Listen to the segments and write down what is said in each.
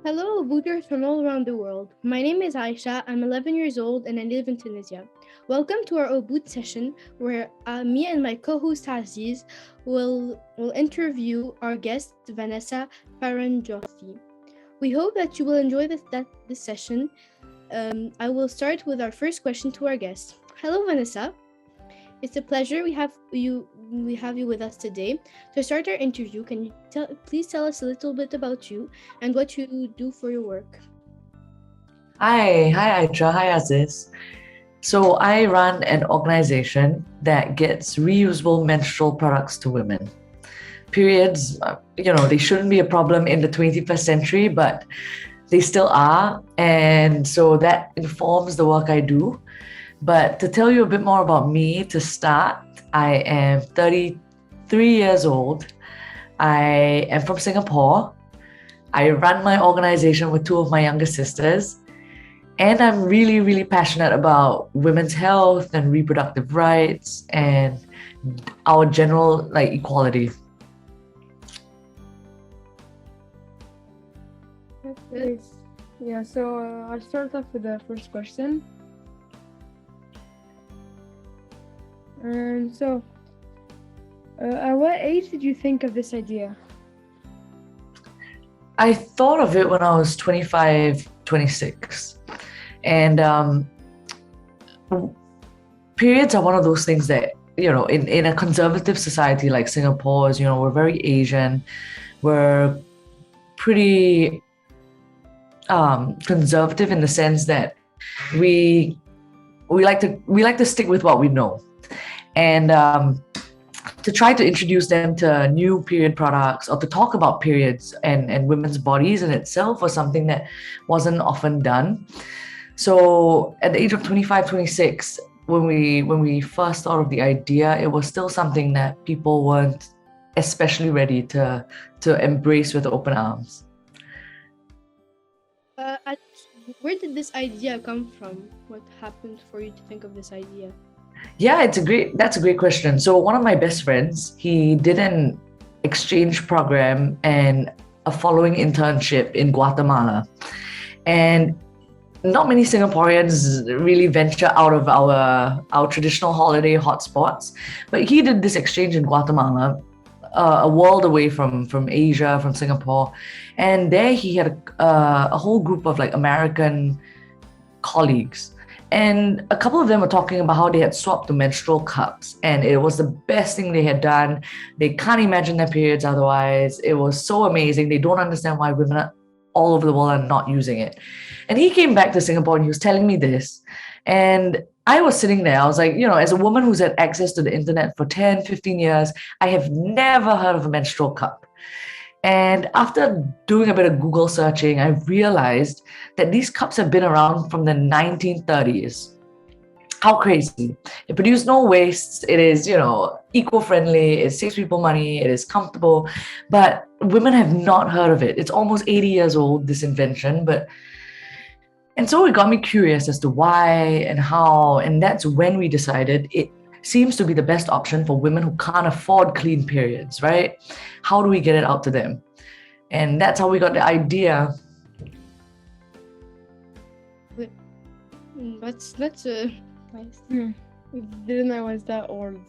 Hello, Obooters from all around the world. My name is Aicha. I'm 11 years old and I live in Tunisia. Welcome to our Oboot session where me and my co-host Aziz will interview our guest Vanessa Paranjothy. We hope that you will enjoy this session. I will start with our first question to our guest. Hello, Vanessa. It's a pleasure we have you with us today. To start our interview, can you please tell us a little bit about you and what you do for your work? Hi Aicha, hi Aziz. So I run an organization that gets reusable menstrual products to women. Periods, they shouldn't be a problem in the 21st century, but they still are. And so that informs the work I do. But to tell you a bit more about me, to start, I am 33 years old. I am from Singapore. I run my organization with two of my younger sisters. And I'm really, really passionate about women's health and reproductive rights and our general equality. Yes. Yeah, so I'll start off with the first question. At what age did you think of this idea? I thought of it when I was 25, 26. And periods are one of those things that, in a conservative society like Singapore's, we're very Asian. We're pretty conservative in the sense that we like to stick with what we know. And to try to introduce them to new period products or to talk about periods and women's bodies in itself was something that wasn't often done. So at the age of 25, 26, when we first thought of the idea, it was still something that people weren't especially ready to embrace with open arms. Where did this idea come from? What happened for you to think of this idea? Yeah, that's a great question. So one of my best friends, he did an exchange program and a following internship in Guatemala. And not many Singaporeans really venture out of our traditional holiday hotspots, but he did this exchange in Guatemala, a world away from Asia, from Singapore, and there he had a whole group of American colleagues. And a couple of them were talking about how they had swapped to menstrual cups, and it was the best thing they had done. They can't imagine their periods otherwise. It was so amazing. They don't understand why women all over the world are not using it. And he came back to Singapore and he was telling me this. And I was sitting there, I was like, as a woman who's had access to the internet for 10, 15 years, I have never heard of a menstrual cup. And after doing a bit of Google searching, I realized that these cups have been around from the 1930s. How crazy. It produced no wastes. It is, eco-friendly. It saves people money. It is comfortable. But women have not heard of it. It's almost 80 years old, this invention. And so it got me curious as to why and how. And that's when we decided it seems to be the best option for women who can't afford clean periods, right? How do we get it out to them? And that's how we got the idea. That's nice. Didn't know it was that old.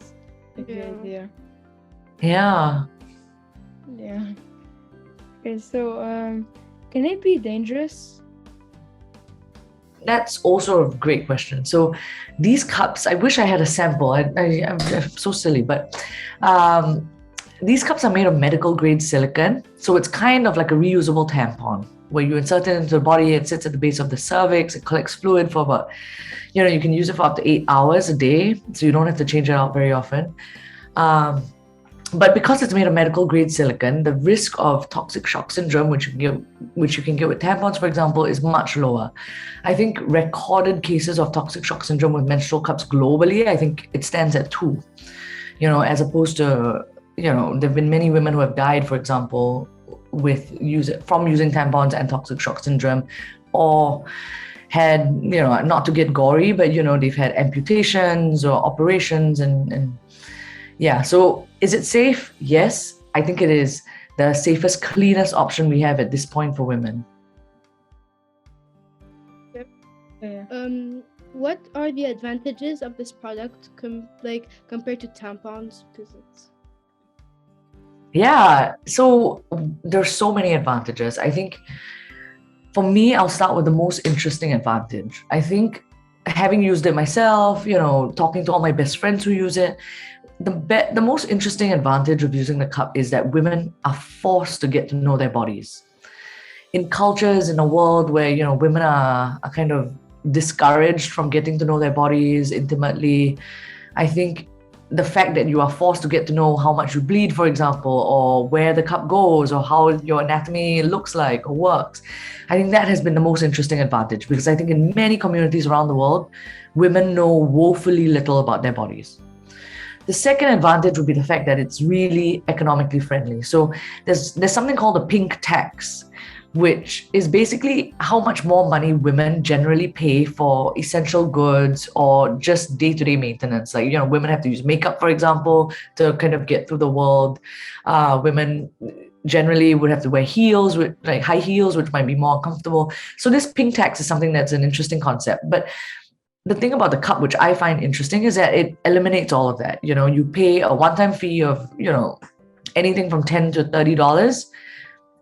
Yeah. Idea. Yeah. Yeah. Okay, so can it be dangerous? That's also a great question. So these cups, I wish I had a sample. I'm so silly, but these cups are made of medical grade silicone. So it's kind of like a reusable tampon where you insert it into the body. It sits at the base of the cervix. It collects fluid for about, you can use it for up to 8 hours a day. So you don't have to change it out very often. But because it's made of medical grade silicone, the risk of toxic shock syndrome, which you can get with tampons, for example, is much lower. I think recorded cases of toxic shock syndrome with menstrual cups globally, I think it stands at 2. As opposed to, there've been many women who have died, for example, from using tampons and toxic shock syndrome, or had, not to get gory, but they've had amputations or operations and yeah. So is it safe? Yes, I think it is the safest, cleanest option we have at this point for women. Yeah. What are the advantages of this product compared to tampons? Because it's Yeah, so there's so many advantages. I think for me, I'll start with the most interesting advantage. I think having used it myself, talking to all my best friends who use it, the most interesting advantage of using the cup is that women are forced to get to know their bodies. In cultures in a world where women are kind of discouraged from getting to know their bodies intimately, I think the fact that you are forced to get to know how much you bleed, for example, or where the cup goes, or how your anatomy looks like or works, I think that has been the most interesting advantage, because I think in many communities around the world, women know woefully little about their bodies. The second advantage would be the fact that it's really economically friendly. So there's something called the pink tax, which is basically how much more money women generally pay for essential goods or just day-to-day maintenance. Like, women have to use makeup, for example, to kind of get through the world. Women generally would have to wear heels, like high heels, which might be more uncomfortable. So this pink tax is something that's an interesting concept. But the thing about the cup, which I find interesting, is that it eliminates all of that. You pay a one-time fee of, anything from $10 to $30,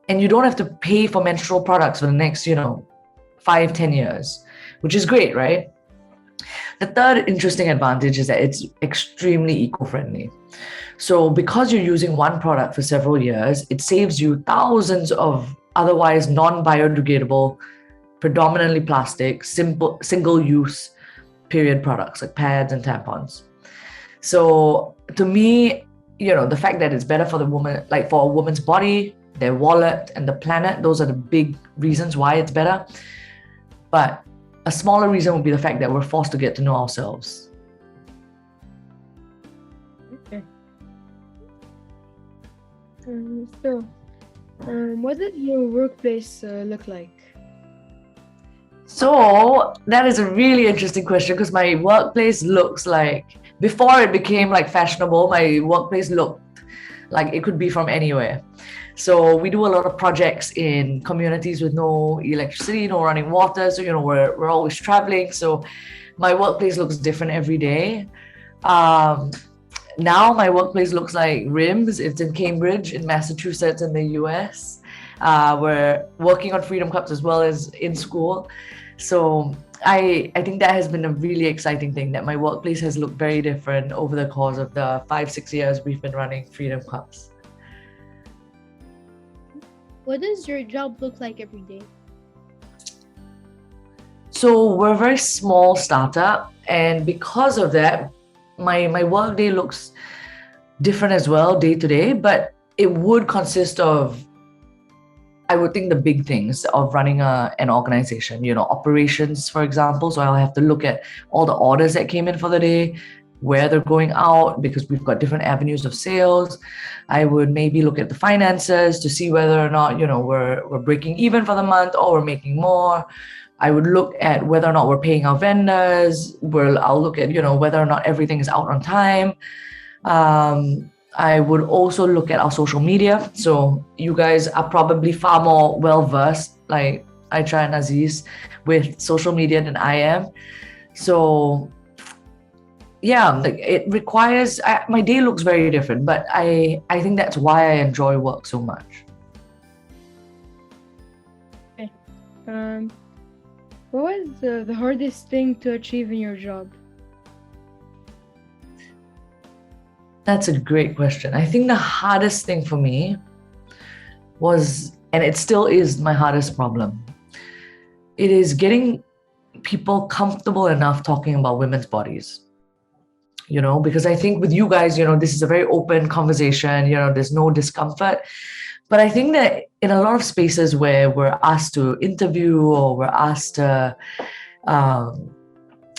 and you don't have to pay for menstrual products for the next, 5-10 years, which is great, right? The third interesting advantage is that it's extremely eco-friendly. So because you're using one product for several years, it saves you thousands of otherwise non-biodegradable, predominantly plastic, simple single-use period products like pads and tampons. So to me, the fact that it's better for the woman, like for a woman's body, their wallet, and the planet, those are the big reasons why it's better. But a smaller reason would be the fact that we're forced to get to know ourselves. Okay. So, what did your workplace look like? So that is a really interesting question, because my workplace looks like, before it became like fashionable, my workplace looked like it could be from anywhere. So we do a lot of projects in communities with no electricity, no running water. So, we're always traveling. So my workplace looks different every day. Now my workplace looks like RIMS. It's in Cambridge, in Massachusetts, in the US. We're working on Freedom Cups as well as in school. So I think that has been a really exciting thing, that my workplace has looked very different over the course of the 5-6 years we've been running Freedom Cups. what does your job look like every day? So we're a very small startup, and because of that, my work day looks different as well, day to day, but it would consist of, I would think, the big things of running an organization, operations, for example. So I'll have to look at all the orders that came in for the day, where they're going out, because we've got different avenues of sales. I would maybe look at the finances to see whether or not, we're breaking even for the month or we're making more. I would look at whether or not we're paying our vendors. I'll look at, whether or not everything is out on time. I would also look at our social media. So you guys are probably far more well-versed, like Aicha and Aziz, with social media than I am. So yeah, like it requires, my day looks very different, but I think that's why I enjoy work so much. Okay. What was the hardest thing to achieve in your job? That's a great question. I think the hardest thing for me was, and it still is my hardest problem, it is getting people comfortable enough talking about women's bodies. Because I think with you guys, this is a very open conversation, there's no discomfort. But I think that in a lot of spaces where we're asked to interview or we're asked to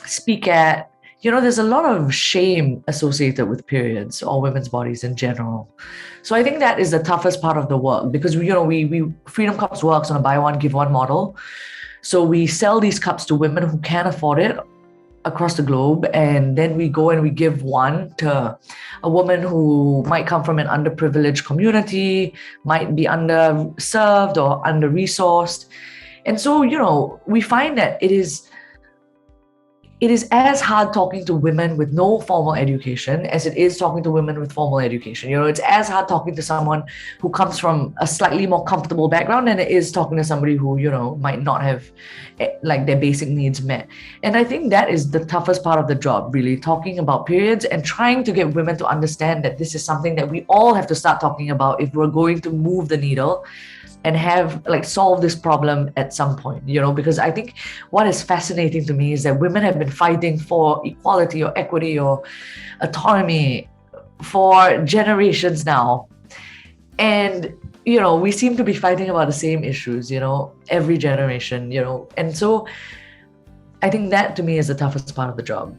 speak at, there's a lot of shame associated with periods or women's bodies in general. So I think that is the toughest part of the work, because we Freedom Cups works on a buy one, give one model. So we sell these cups to women who can afford it across the globe, and then we go and we give one to a woman who might come from an underprivileged community, might be underserved or under-resourced. And so, we find that it is it is as hard talking to women with no formal education as it is talking to women with formal education. It's as hard talking to someone who comes from a slightly more comfortable background than it is talking to somebody who, might not have like their basic needs met. And I think that is the toughest part of the job, really, talking about periods and trying to get women to understand that this is something that we all have to start talking about if we're going to move the needle and have solve this problem at some point, because I think what is fascinating to me is that women have been fighting for equality or equity or autonomy for generations now. And we seem to be fighting about the same issues, every generation, and so I think that to me is the toughest part of the job.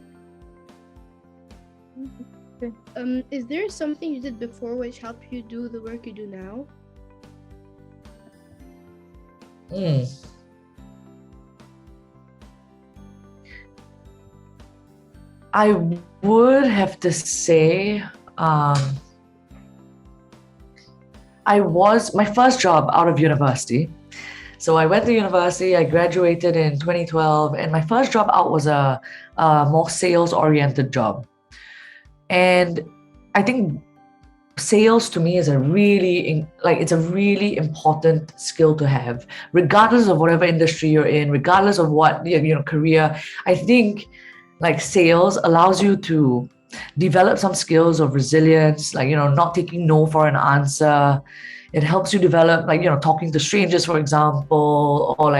Is there something you did before which helped you do the work you do now? I would have to say I was my first job out of university. So I went to university, I graduated in 2012, and my first job out was a more sales-oriented job. And I think sales to me is a really important skill to have, regardless of whatever industry you're in, regardless of what career. I think sales allows you to develop some skills of resilience, not taking no for an answer. It helps you develop talking to strangers, for example, or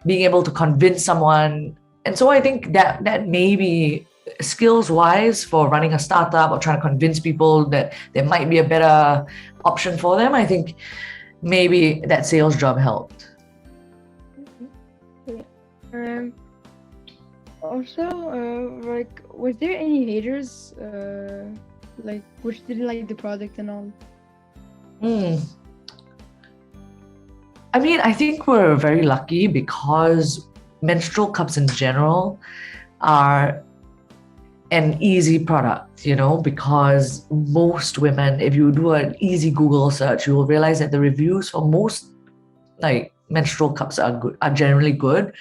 being able to convince someone. And so I think that maybe skills wise for running a startup or trying to convince people that there might be a better option for them, I think maybe that sales job helped. Also, was there any haters which didn't like the product and all? I mean, I think we're very lucky because menstrual cups in general are an easy product, because most women, if you do an easy Google search, you will realize that the reviews for most menstrual cups are generally good.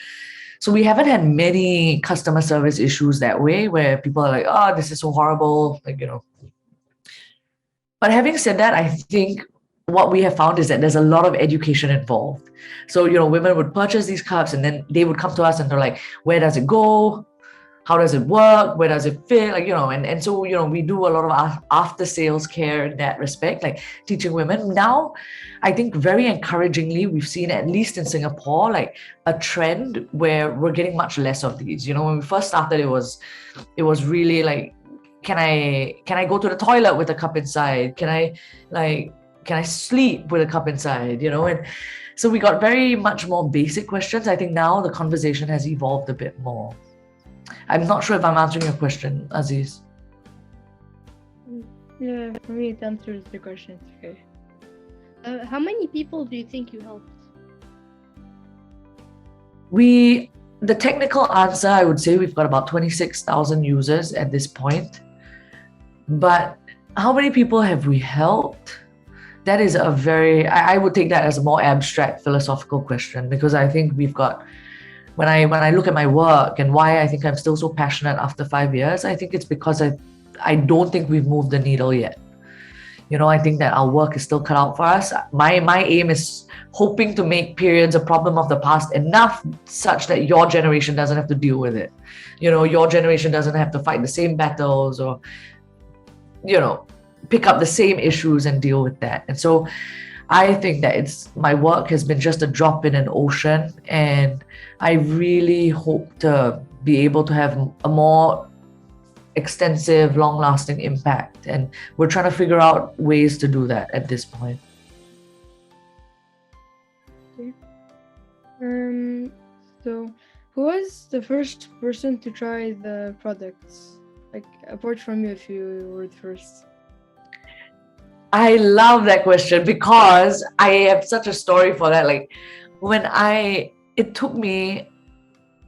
So we haven't had many customer service issues that way where people are like, oh, this is so horrible, But having said that, I think what we have found is that there's a lot of education involved. So, women would purchase these cups and then they would come to us and they're like, where does it go? How does it work? Where does it fit? And so, we do a lot of after sales care in that respect, teaching women. Now, I think very encouragingly, we've seen, at least in Singapore, a trend where we're getting much less of these. When we first started, it was really can I go to the toilet with a cup inside? Can I sleep with a cup inside? And so we got very much more basic questions. I think now the conversation has evolved a bit more. I'm not sure if I'm answering your question, Aziz. Yeah, for me it answers the question. Okay. How many people do you think you helped? The technical answer, I would say we've got about 26,000 users at this point. But how many people have we helped? That is I would take that as a more abstract philosophical question, because I think we've got, when I look at my work and why I think I'm still so passionate after 5 years, I think it's because I don't think we've moved the needle yet. I think that our work is still cut out for us. My aim is hoping to make periods a problem of the past enough such that your generation doesn't have to deal with it. Your generation doesn't have to fight the same battles or, pick up the same issues and deal with that. And so I think that my work has been just a drop in an ocean, and I really hope to be able to have a more extensive, long-lasting impact. And we're trying to figure out ways to do that at this point. Okay. So who was the first person to try the products? Apart from you, if you were the first. I love that question because I have such a story for that. It took me,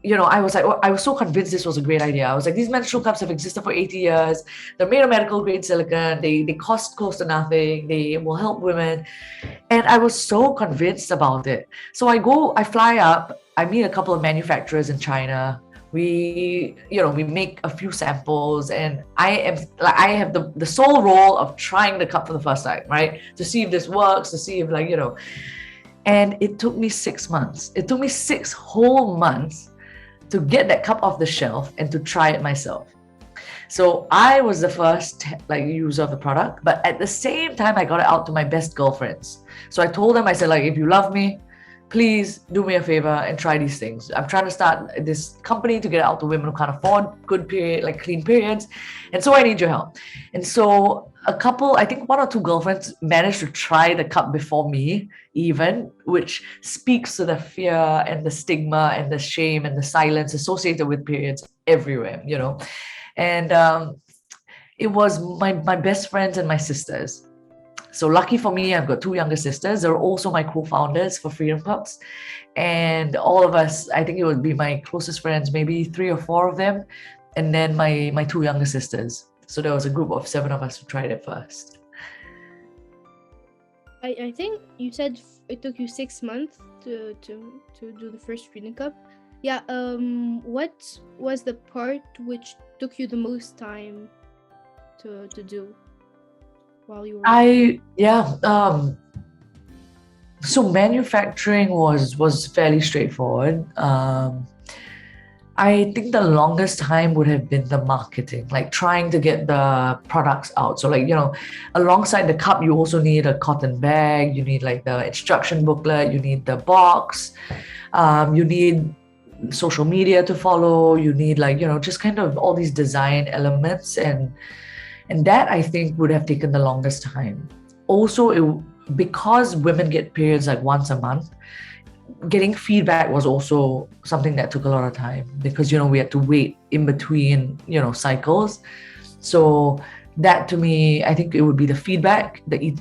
I was so convinced this was a great idea. I was like, these menstrual cups have existed for 80 years. They're made of medical grade silicone. They cost close to nothing. They will help women. And I was so convinced about it. So I fly up, I meet a couple of manufacturers in China We make a few samples, and I have the sole role of trying the cup for the first time, right? To see if this works, to see if and it took me 6 months. It took me 6 whole months to get that cup off the shelf and to try it myself. So I was the first user of the product, but at the same time, I got it out to my best girlfriends. So I told them, I said, if you love me, please do me a favor and try these things. I'm trying to start this company to get it out to women who can't afford clean periods. And so I need your help. And so a couple, I think 1 or 2 girlfriends managed to try the cup before me, even, which speaks to the fear and the stigma and the shame and the silence associated with periods everywhere, And it was my best friends and my sisters. So lucky for me, I've got 2 younger sisters. They're also my co-founders for Freedom Pups. And all of us, I think it would be my closest friends, maybe 3 or 4 of them. And then my 2 younger sisters. So there was a group of 7 of us who tried it first. I think you said it took you 6 months to do the first Freedom Cup. Yeah. What was the part which took you the most time to do while you were? So manufacturing was fairly straightforward. I think the longest time would have been the marketing, like trying to get the products out. So alongside the cup, you also need a cotton bag, you need the instruction booklet, you need the box, you need social media to follow, you need just kind of all these design elements, and that I think would have taken the longest time. Also, because women get periods once a month, getting feedback was also something that took a lot of time, because we had to wait in between cycles. So that, to me, I think it would be the feedback, the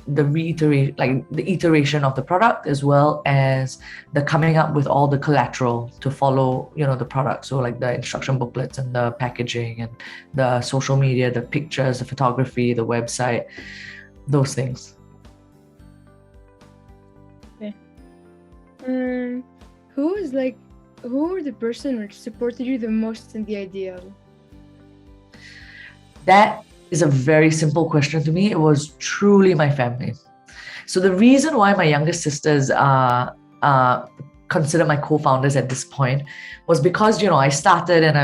iteration of the product, as well as the coming up with all the collateral to follow the product. So the instruction booklets and the packaging and the social media, the pictures, the photography, the website, those things. Who were the person which supported you the most in the idea? That is a very simple question to me. It was truly my family. So the reason why my youngest sisters are consider my co-founders at this point was because I started, and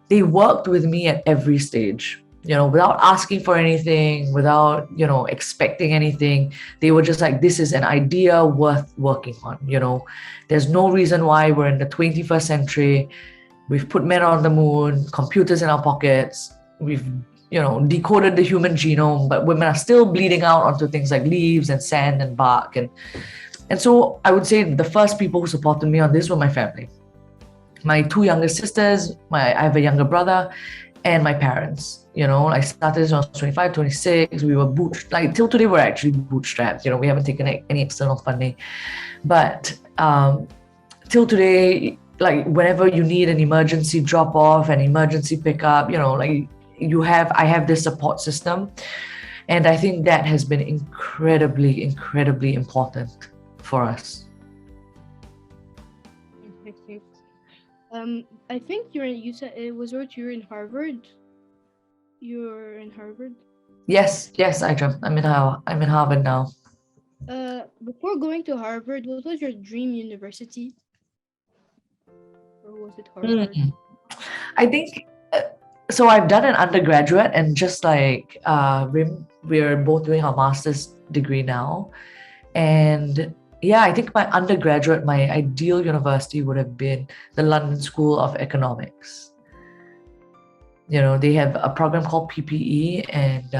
they worked with me at every stage. Without asking for anything, without, expecting anything. They were just this is an idea worth working on. There's no reason why we're in the 21st century. We've put men on the moon, computers in our pockets. We've, decoded the human genome, but women are still bleeding out onto things like leaves and sand and bark. And so I would say the first people who supported me on this were my family. My 2 younger sisters, I have a younger brother, and my parents. I started when I was 25, 26. We were till today, we're actually bootstrapped. We haven't taken any external funding. But till today, whenever you need an emergency drop off, an emergency pickup, I have this support system. And I think that has been incredibly, incredibly important for us. I think you said it was what you're in Harvard. You're in Harvard? Yes, Aicha. I'm in Harvard now. Before going to Harvard, what was your dream university? Or was it Harvard? I think so. I've done an undergraduate, and just like Rim, we're both doing our master's degree now. And yeah, I think my undergraduate, my ideal university would have been the London School of Economics. They have a program called PPE, and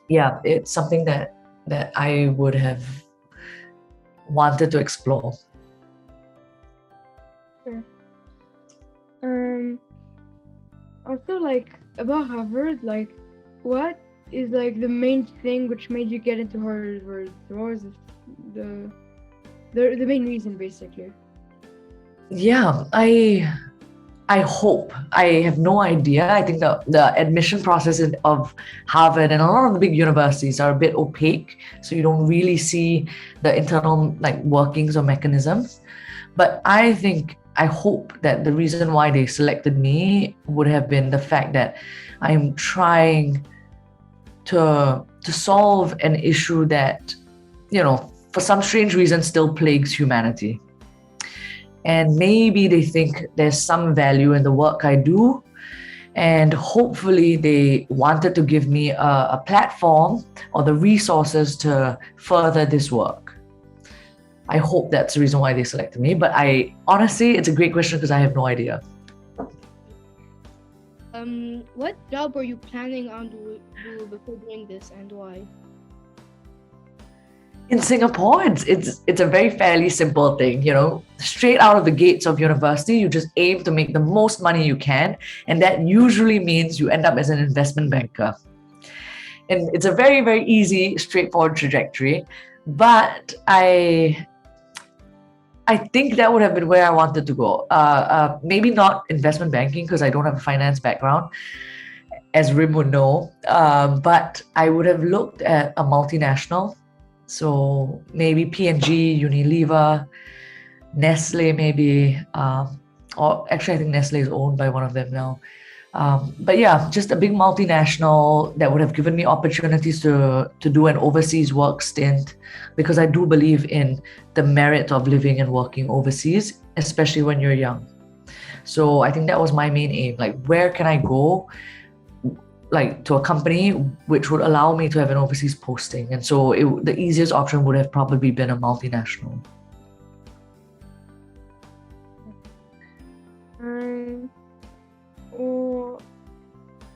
it's something that I would have wanted to explore. Sure. Also, about Harvard, what is the main thing which made you get into Harvard? What was the main reason, basically? Yeah, I hope. I have no idea. I think the admission process of Harvard and a lot of the big universities are a bit opaque, so you don't really see the internal workings or mechanisms. But I think I hope that the reason why they selected me would have been the fact that I'm trying to solve an issue that, for some strange reason still plagues humanity. And maybe they think there's some value in the work I do. And hopefully they wanted to give me a platform or the resources to further this work. I hope that's the reason why they selected me. But honestly, it's a great question because I have no idea. What job were you planning on do before doing this, and why? In Singapore, it's a very fairly simple thing, straight out of the gates of university, you just aim to make the most money you can, and that usually means you end up as an investment banker. And it's a very, very easy, straightforward trajectory. But I think that would have been where I wanted to go. Maybe not investment banking because I don't have a finance background, as Rim would know. But I would have looked at a multinational. So maybe P&G, Unilever, Nestle, maybe. Or actually, I think Nestle is owned by one of them now. But yeah, just a big multinational that would have given me opportunities to do an overseas work stint, because I do believe in the merit of living and working overseas, especially when you're young. So I think that was my main aim. Like, where can I go, like, to a company which would allow me to have an overseas posting? And so the easiest option would have probably been a multinational.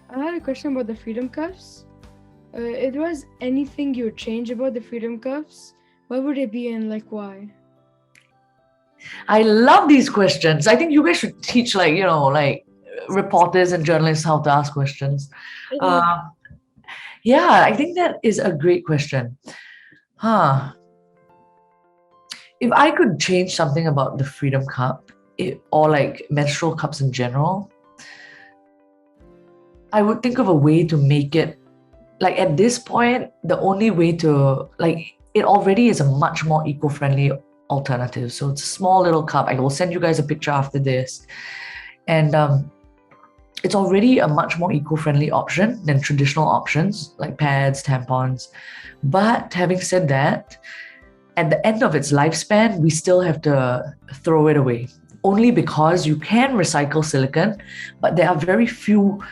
I had a question about the freedom cuffs. It was anything you would change about the freedom cuffs? What would it be and like why? I love these questions. I think you guys should teach like reporters and journalists how to ask questions. Yeah, I think that is a great question. If I could change something about the Freedom Cup, or like menstrual cups in general, I would think of a way to make it, like, at this point, the only way to, like, it already is a much more eco-friendly alternative. So it's a small little cup. I will send you guys a picture after this. And it's already a much more eco-friendly option than traditional options like pads, tampons. But having said that, at the end of its lifespan, we still have to throw it away. Only because you can recycle silicone, but there are very few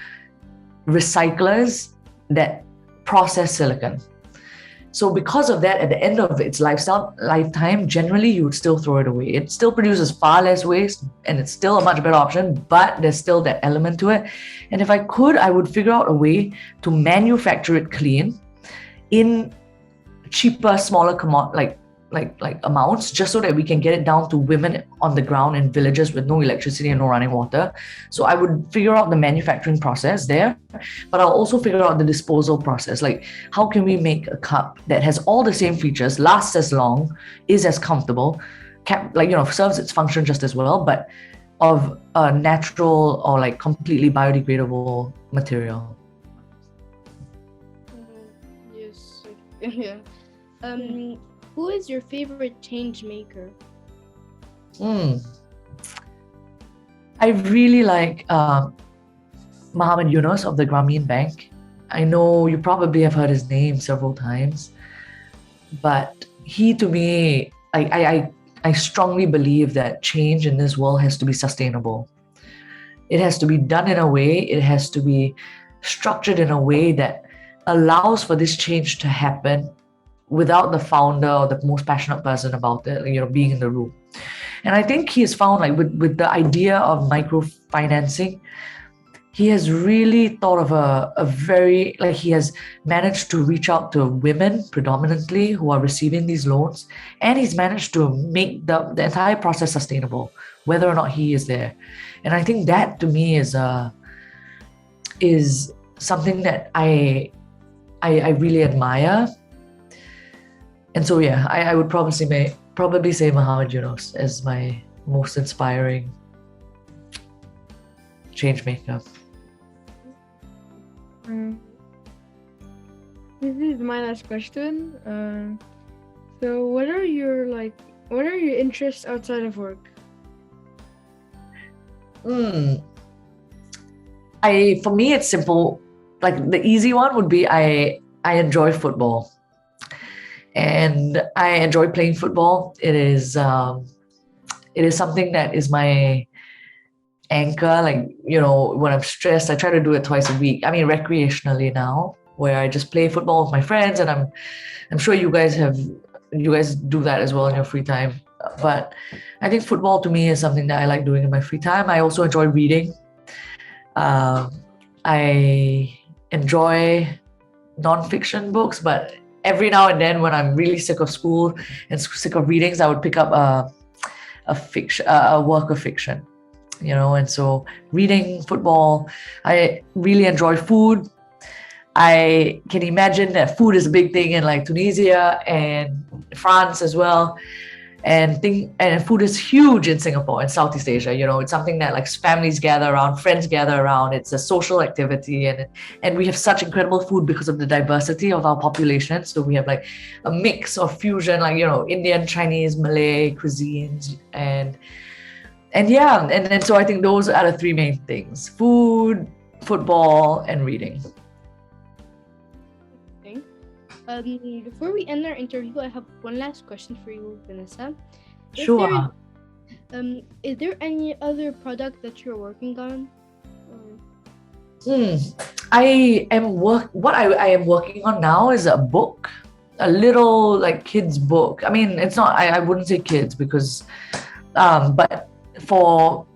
recyclers that process silicone. So because of that, at the end of its lifetime, generally you would still throw it away. It still produces far less waste and it's still a much better option, but there's still that element to it. And if I could, I would figure out a way to manufacture it clean in cheaper, smaller like amounts, just so that we can get it down to women on the ground in villages with no electricity and no running water. So I would figure out the manufacturing process there, but I'll also figure out the disposal process. Like, how can we make a cup that has all the same features, lasts as long, is as comfortable, serves its function just as well, but of a natural or like completely biodegradable material. Yes. Yeah. Who is your favorite change maker? I really like Mohammed Yunus of the Grameen Bank. I know you probably have heard his name several times, but he, to me, I strongly believe that change in this world has to be sustainable. It has to be done in a way, it has to be structured in a way that allows for this change to happen without the founder or the most passionate person about it, being in the room. And I think he has found, like, with the idea of microfinancing, he has really thought of a very, like, he has managed to reach out to women predominantly who are receiving these loans, and he's managed to make the entire process sustainable, whether or not he is there. And I think that, to me, is something that I really admire. And so, yeah, I would probably say Mohammed Yunus as my most inspiring change maker. This is my last question. So what are your interests outside of work? Hmm. For me, it's simple. Like the easy one would be I enjoy football, and I enjoy playing football. It is something that is my anchor. Like, when I'm stressed, I try to do it twice a week. I mean, recreationally now, where I just play football with my friends, and I'm sure you guys do that as well in your free time. But I think football to me is something that I like doing in my free time. I also enjoy reading. Um, I enjoy non-fiction books, but every now and then when I'm really sick of school and sick of readings, I would pick up a work of fiction, and so reading, football. I really enjoy food. I can imagine that food is a big thing in like Tunisia and France as well. And food is huge in Singapore and Southeast Asia. It's something that like families gather around, friends gather around. It's a social activity, and we have such incredible food because of the diversity of our population. So we have like a mix of fusion, like Indian, Chinese, Malay cuisines, and yeah, and then so I think those are the three main things: food, football, and reading. Okay. Before we end our interview, I have one last question for you, Vanessa. Sure. Is there any other product that you're working on? Hmm. What I am working on now is a book, a little like kids book. I mean, it's not. I wouldn't say kids because, but for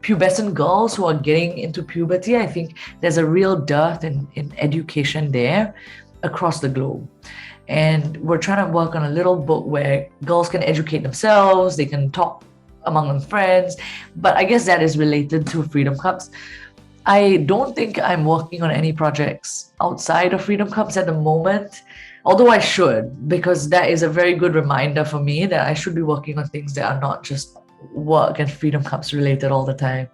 pubescent girls who are getting into puberty, I think there's a real dearth in education there across the globe. And we're trying to work on a little book where girls can educate themselves, they can talk among them friends. But I guess that is related to Freedom Cups. I don't think I'm working on any projects outside of Freedom Cups at the moment, although I should, because that is a very good reminder for me that I should be working on things that are not just work and Freedom Cups related all the time.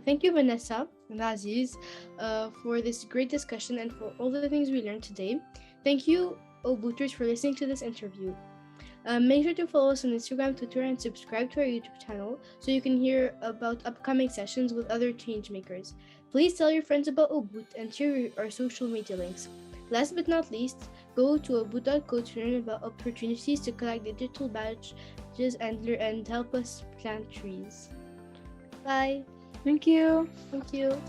Thank you, Vanessa and Aziz, for this great discussion and for all the things we learned today. Thank you, Obooters, for listening to this interview. Make sure to follow us on Instagram, Twitter, and subscribe to our YouTube channel so you can hear about upcoming sessions with other changemakers. Please tell your friends about Oboot and share our social media links. Last but not least, go to oboot.co to learn about opportunities to collect digital badges and help us plant trees. Bye. Thank you. Thank you.